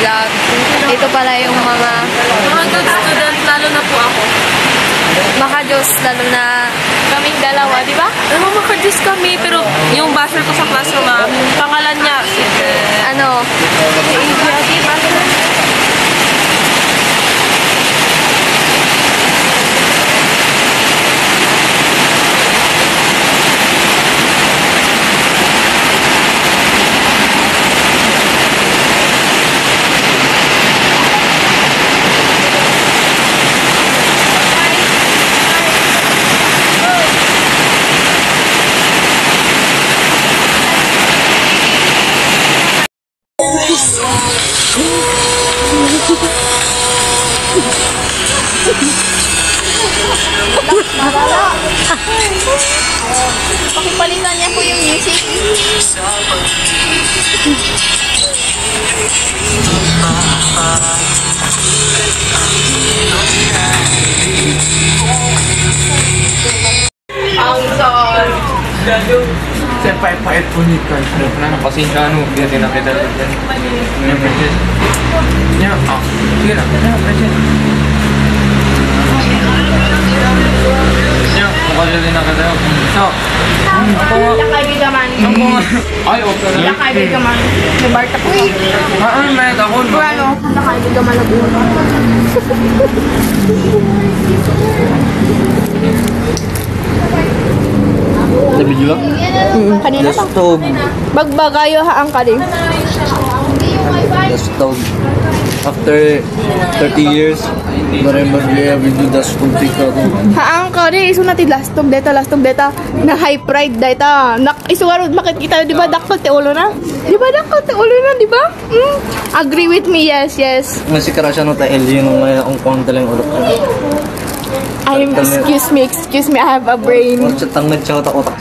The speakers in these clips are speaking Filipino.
vlog. Ito pala yung mga good student, lalo na po ako. Maka-Diyos, lalo na kaming dalawa, di ba? Maka-Diyos kami, pero yung basher ko sa classroom, pangalan niya, ano? Pakipalitan niya po yung music. Ang son. Saya pahit-pahit po ni Carl. Pasensya biar din nakita yan. Yan, Bridget. Yan, sige na. Yan, Bridget. Yan, mukha din nakita yan. So, Yakay gaman. ay, okay na. Yakay gaman. May barta po. May ako. Ano? Yakay gaman na buwan. Sabi juga? Kanina pa. Bagbagayo haang ka din. The stove. After 30 years, remember we do the stove pick out. Haang ka rin. Iso natin lastog data. Na high pride data. Isuwarod makikita, di ba? Dakot te ulo na. Di ba? Dakot te ulo na, di ba? Agree with me, yes. Masih kerasa no ta LG no may ang kuang talang ulo. Excuse me, I have a brain. Or sa tangad siya otak-otak.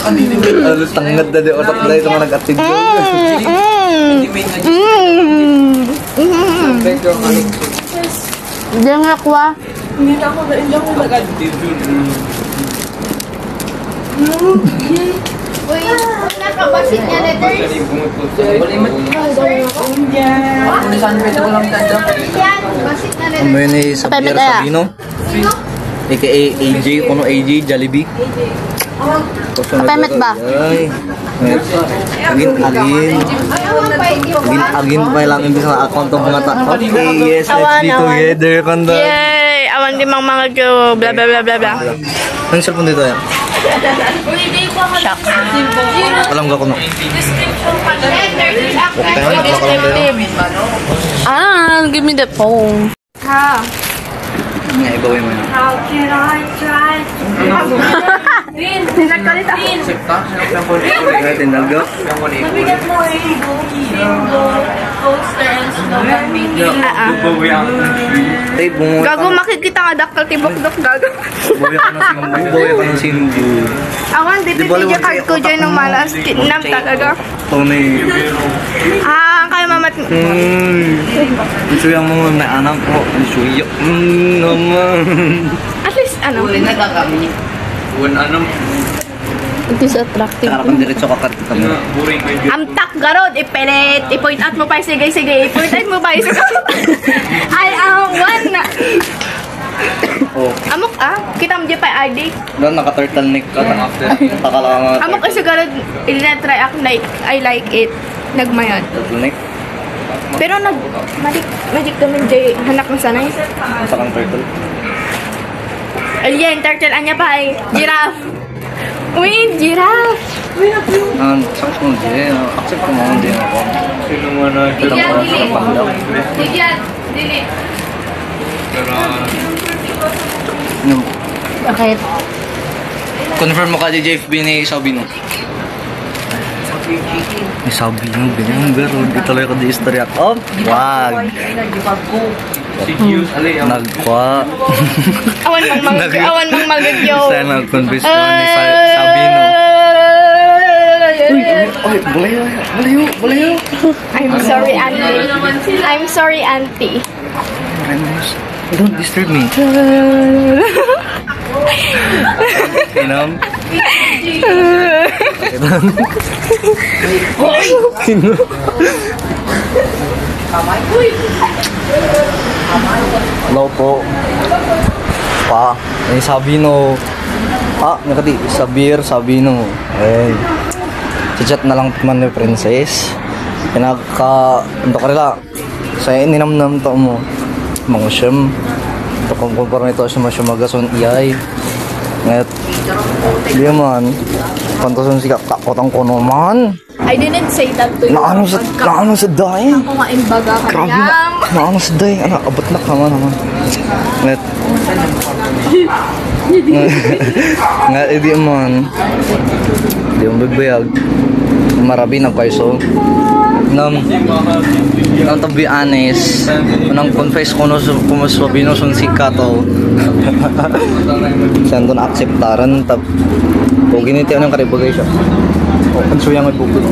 Alos tangad na di otak na ito mga nag-active ko. Diyan nga kwa. Hindi ako nag-active. Uy, nakabasit niya letters. Basit na letters. Ano yun eh, Xavier Sabino? AKA AJ, kuno AJ, Jollibee. Kapemet ba? Ay, agin pa lang yung sa account ng mga tao. Okay, yes, let's be together. Yay! Awan di mga ko, bla bla bla bla bla. Ano yung cellphone dito yan? Alam ka ko no? Give me the phone. Ha? Nga, ibawin mo yun. How can I try to Nagkalit ako. Natin, nalga. Nabigat mo coaster and snow and baking. Ay, bumuwi ka. Gago, makikita nga daktal tibok-dok, gago. Bumuwi ka ng Sindu. Awan, di pipidya card ko dyan ng malas. Kidnap talaga. Tony. Kayo mamat. Gusto yung mga naanak ko. Suyo. Naman. At least, ano? It is attractive. Karapan diretso ka karita mo. Amtak garod, ipilit. I-point out mo pa, sige. I-point out mo pa, sige. Ay, one na. Amok kita mo dyan pa ID. Doon naka-turtleneck ka. Takala ka nga. Amok kasi garod, try ako I like it. Nagmayan. Turtleneck? Pero magic kami dyan, hanak na sanay. Sakang turtle. Alien, turtle, anya pa ay. Giraffe. Uy, giraffe. Sakit mo din. Accept ko mo din ako. Sino mo na ito? Digyan, dili. Bakit? Confirm mo ka di JFB ni Sabino. Ni Sabino, ganyan pero di talaga ka di istorya. Oh, wag. Nagkwa. Awan mang magagyaw. Sana nag-confess mo ni Sabino. Bulayo. I'm sorry, auntie. Don't disturb me. You know? Hello po. Pa, may Sabino. Nakati, Sabino. Chat na lang man ni Princess. Ano ka rila. Sa ininamnam to mo. Mga siyam. Ito kung kumpara nito sa mga magason iyay. Ngayon, di man. Pantason si kakotang ko naman. I didn't say that to you. Naano sa day? Ako nga imbaga ka Grabe niya. na. Naano sa day? Abot na ka man naman. Ngayon. Ngayon, di man. Di mo bigbayag. Marabi na paiso. Nang to be honest, nang confess ko no sa binusun si Kato. Saan doon akseptaran tab. O giniti anong karibagay siya. O kanso yang ibukod.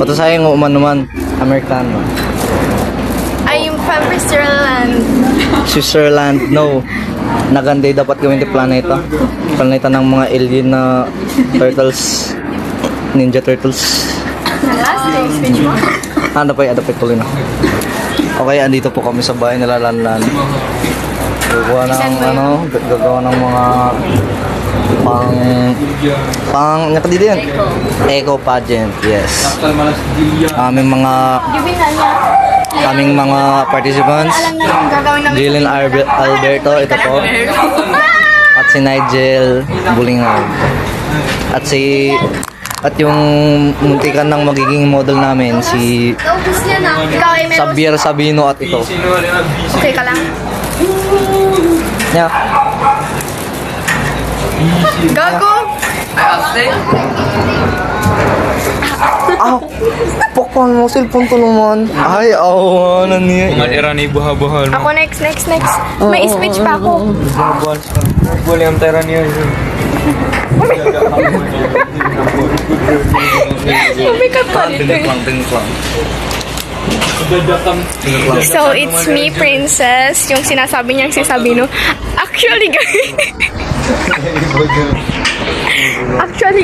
Pato sayang uman Amerikano. I'm from Switzerland, no. Naganday dapat gawin di planeta. Planeta ng mga alien na turtles. Ninja Turtles. Last day, speech mo? Adapay tuloy na. Okay, andito po kami sa bahay nila Lanlan. Gagawa ng mga nakadito yan. Eco pageant, yes. Aming mga participants. Jalen Alberto, ito po. At si Nigel Bulingag. At yung muntikan ng magiging model namin, si Ikaw ay meron. Xavier Sabino at ito. Okay ka lang. Yeah. Gago! Pokon mo, cellphone to naman. Ay, awanan niya. Mga era ni buha-buhal mo. Ako next. May speech pa ako. Boleh ang tera niya. Umikat pa dito eh. Tingklang. So, it's me, Princess. Yung sinasabi niyang si Sabino. Actually,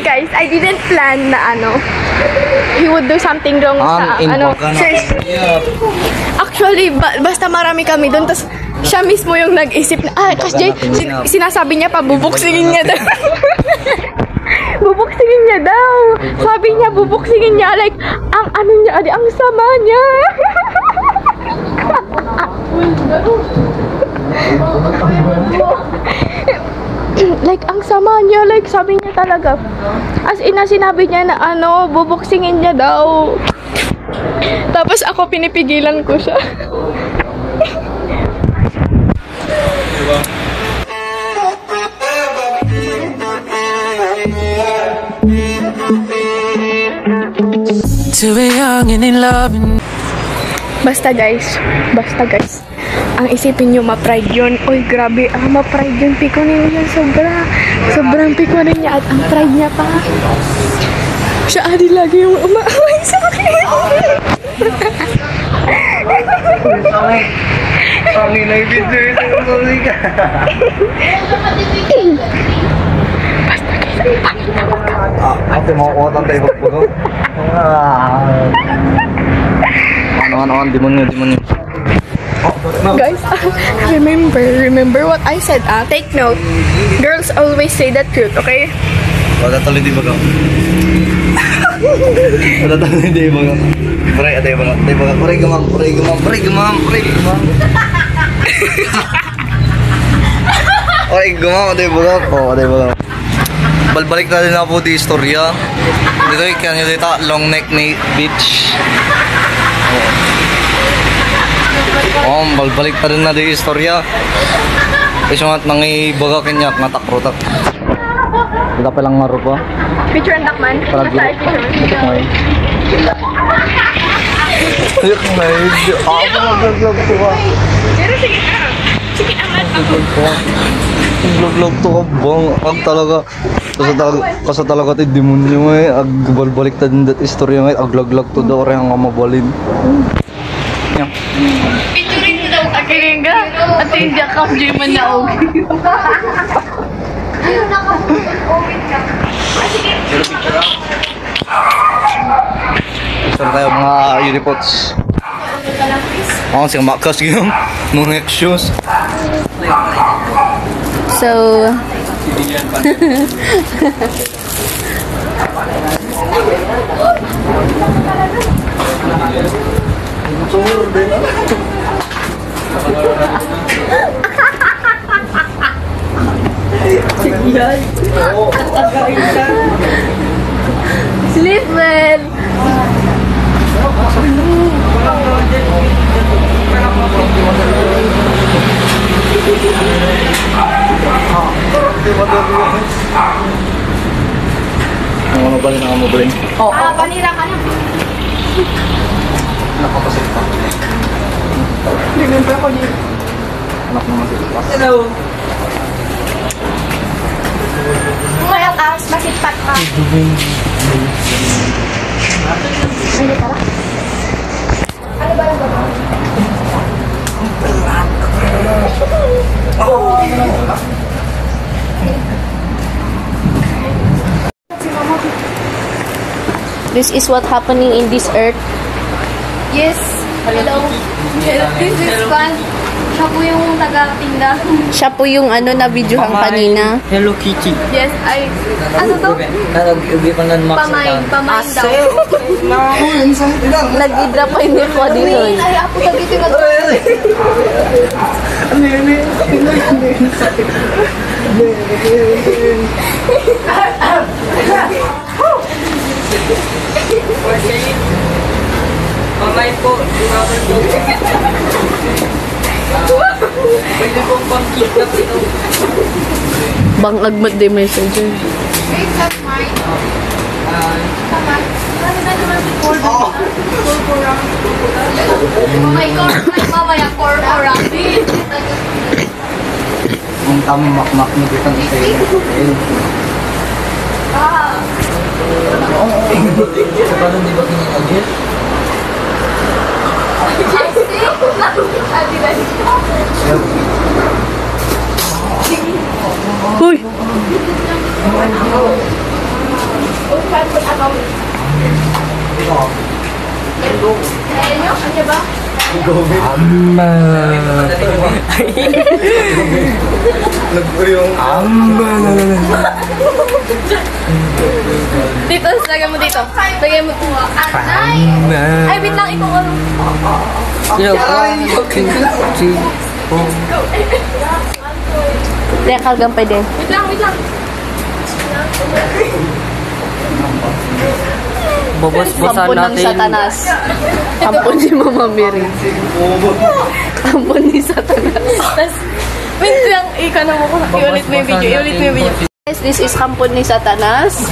guys, I didn't plan na he would do something wrong sa church. Actually, basta marami kami doon. Tapos, siya mismo yung nag-isip na, kasi sinasabi niya pa, bubuksingin niya daw. Bubuksingin niya daw. Sabi niya, bubuksingin niya. Like, ang sama niya. Like, ang sama niya. Like, sabi niya talaga. As in, sinabi niya na bubuksingin niya daw. Tapos ako, pinipigilan ko siya. To be young and in love. Basta guys, ang isipin nyo ma-pride yun. Uy, grabe, ma-pride yun. Pikunin niya, sobrang pikunin niya. At ang pride niya pa, siya lagi yung umaaway sa akin. Pangin na i-video ito. Basta guys, Ate, makukutan tayo pagpuno. Ano, demonyo. guys, remember what I said, take note. Girls always say the truth, okay? Wala tuloy di baga. Pray, ate baga. Pray gamam. Ate baga. Balbalik na din ako di istorya. Dito kaya nyo dito, long neck beach. Balbalik na rin na di istorya. Kasi nga nang ibaga kanya, nga takrotak. Wala pa lang maro pa. Picture and takman. Palagi. Basta picture. Ayok na yun. Vlog to ka. Pero sige, angat ako. Vlog to ka bang. Talaga. Kasi talaga tayo demonyo eh. Balbalik na din that istorya ngayon. Aglag-lag to daw rin ang mabalin. Picturein mo daw. Agaling ka. At hindi ka man na okay. Saan tayo mga unipods? Ako siyang makas yung mga shoes. So, sleep well. Ano ba rin ang mo ba rin? Oo. Panira ka na. Nakapasit pa. Remember ko niyo. Anak naman sila. Hello. Kumaya ka, masipag ka. Ano ka? Ano ba lang ba? This is what happening in this earth. Yes. Hello. This is fun. Siya po yung taga-tinda. Siya po yung ano na videohan kanina. Hello Kitty. Yes, ay... Ano to? Pamain daw. Nag-idra pa yun ko dito. Ay, ako dagiti nga to. Pamain po. Pwede pong pang-kidnap ito. Bang agmat di messenger. Wait, that's mine. Tama. Ano na naman si Corporang? My mamaya Corporang. Ang tamang makmak mo dito ng sa'yo. Ah. Sa paano di ba kinakagit? Huy! Dito, lagay mo dito. Lagay mo dito. Ay, wait lang, ikaw ano. Teka, gampay din. Wait lang, wait lang. Babas-basan Kampon ng natin. Satanas. Kampon ni Mama Mary. Kampon ni Satanas. Tapos, wait lang, ikaw na mo ko. Iulit mo yung video, iulit mo yung video. Guys, this is kampon ni Satanas.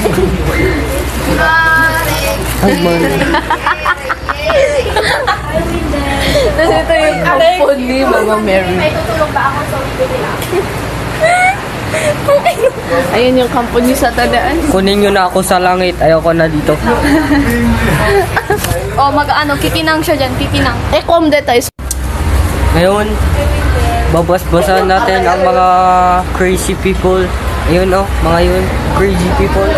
Tapos ito yung kampon ni Mama Mary. May tutulong ba ako sa video nila? Ayun yung kampon ni Satanas. Kunin nyo na ako sa langit. Ayoko na dito. O, mag-ano, kikinang siya dyan, kikinang. Ekom de tayo. Ngayon, babas-basan natin ang mga crazy people. Ayun oh, mga yun. Crazy people.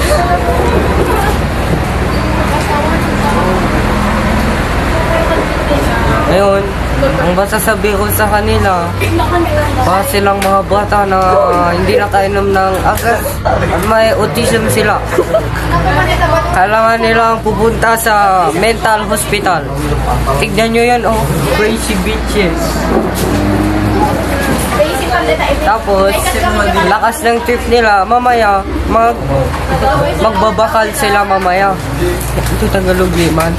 Ngayon, ang masasabi ko sa kanila, para silang mga bata na hindi nakainom ng agas at may autism sila. Kailangan nilang pupunta sa mental hospital. Tignan nyo yan, oh. Crazy bitches. Tapos, lakas ng trip nila, mamaya, magbabakal sila mamaya. Ito Tagalog man.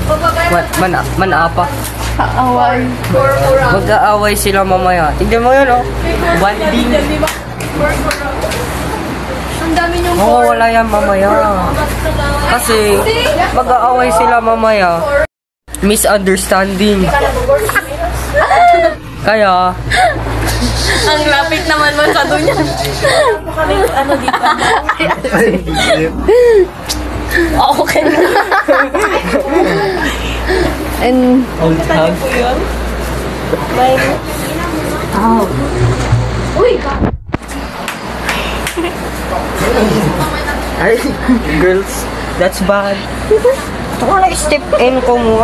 Manapa. Kaaway. Mag-aaway sila mamaya. Tignan mo yun, oh. Banding. Ang dami niyong Mawawala yan mamaya. Kasi, mag-aaway sila mamaya. Misunderstanding. Kaya, ang lapit naman masyado niya. Ano dito? Okay na. And Ay, girls, that's bad. Ito ko na-step in ko mo.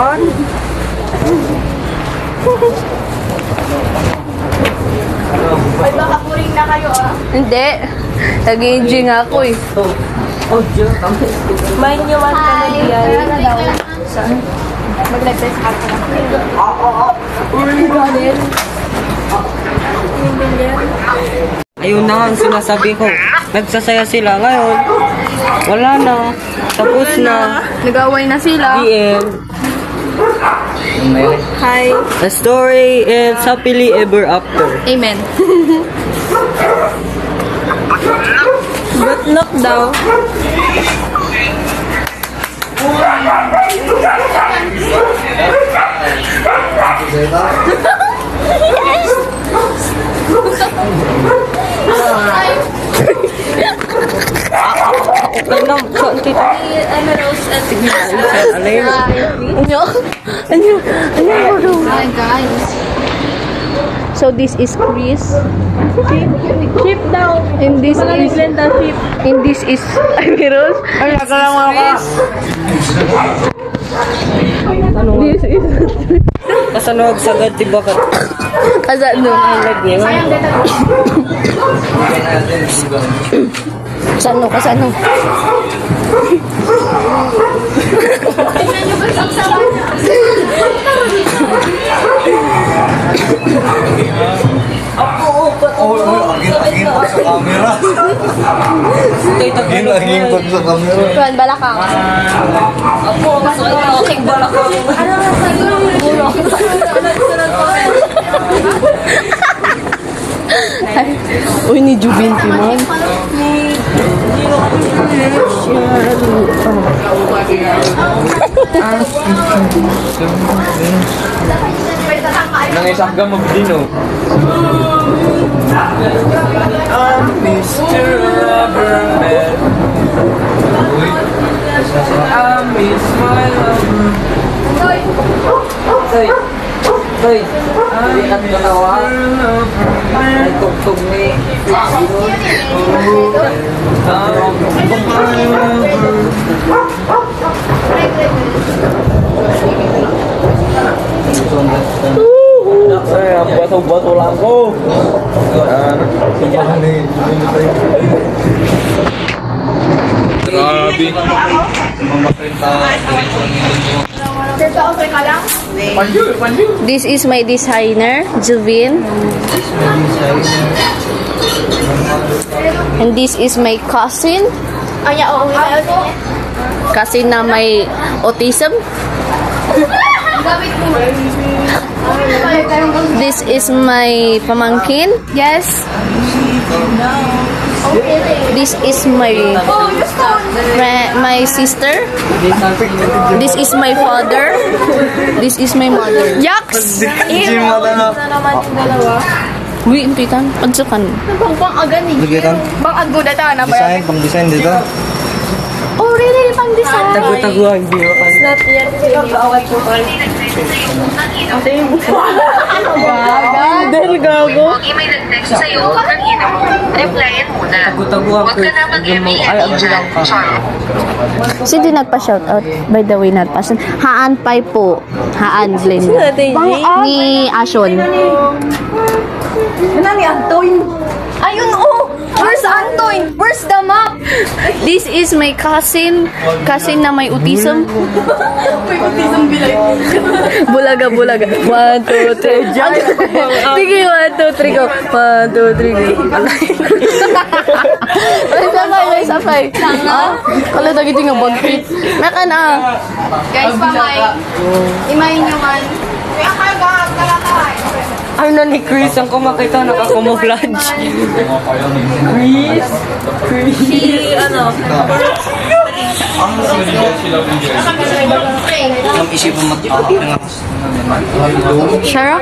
Ay, baka puring na kayo ah. Hindi. Nag-enjoy nga ako eh. Oh, Diyo, kami. Mind nyo man Hi. Kaya na daw. Mag-live tayo sa kanto lang. Ayun na ang sinasabi ko. Nagsasaya sila ngayon. Wala na. Tapos na. Nag-away na sila. The end. Hi. The story ends happily ever after. Amen. Good luck daw. Ano? Saan kita? Ano, Rose at Ano yun? Hi, guys. So this is Chris. Ship daw. And this is And this is Amiros. Ay, nakalama ka. This is Kasanog sagad ti bakit? Kasano. Kasano. Aging pag sa camera. Aging pag sa camera. Kuan balakang. Aking balakang. Uy, ni Jubin Timon. Nangisakga magdino. I'm Mr. Rubberman. I miss my lover. Hoy, hindi ka natawa. Ay, tugtog ni. Ay, ang bato-bato lang ko. Grabe. This is my designer, Juvin. And this is my cousin. Cousin na may autism. This is my pamangkin. Yes. This is my sister. This is my father. This is my mother. Yaks! Uy, impitan. Pagsukan. Pang agan eh. Ligitan. Bang aguda ta na ba? Design, pang design dito. Oh, really? Pang design. Tago-taguan, di ba? Not yet. Kakaawat ko pa. Dahil gago. Kung may nag-text sa'yo kanina mo, replyan mo na. Tago-taguan Huwag ka na mag-MAN Ay, ang bilang ka. Sino nagpa-shoutout? By the way, nagpa-shoutout. Haan Pai po. Haan Glenda. Ni Ashon. Ayun, oh! Where's Antoine? Where's the map? This is my cousin. Cousin na may autism. Bulaga. 1, 2, 3. Sige, 1, 2, 3, go. 1, 2, 3, go. May sapay. Kala dagiti nga bagpit. Mekan Guys, pamay. Imayin nyo man. Kaya kayo ba? Kalatay. Ano ni Chris ang kumakita nakakamuflage? Ang isipan mo Shara?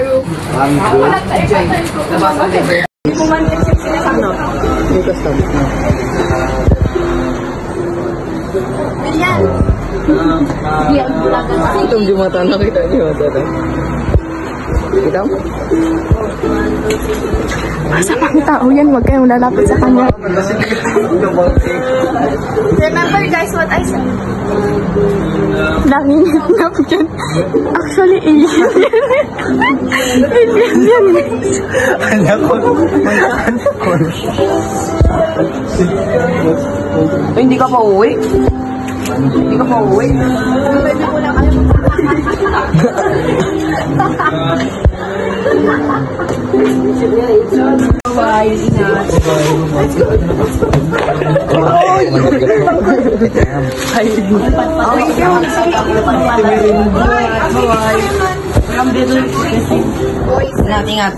Itong jumata nakita niyo. Ikaw? Masamang tao yan, huwag kayong lalapit sa kanya. Remember guys what I said? Nanginginap yan. Actually, alien yan. Alien yan. Anak ko. Hindi ka pa uwi? Hindi ka pa uwi? Ingat.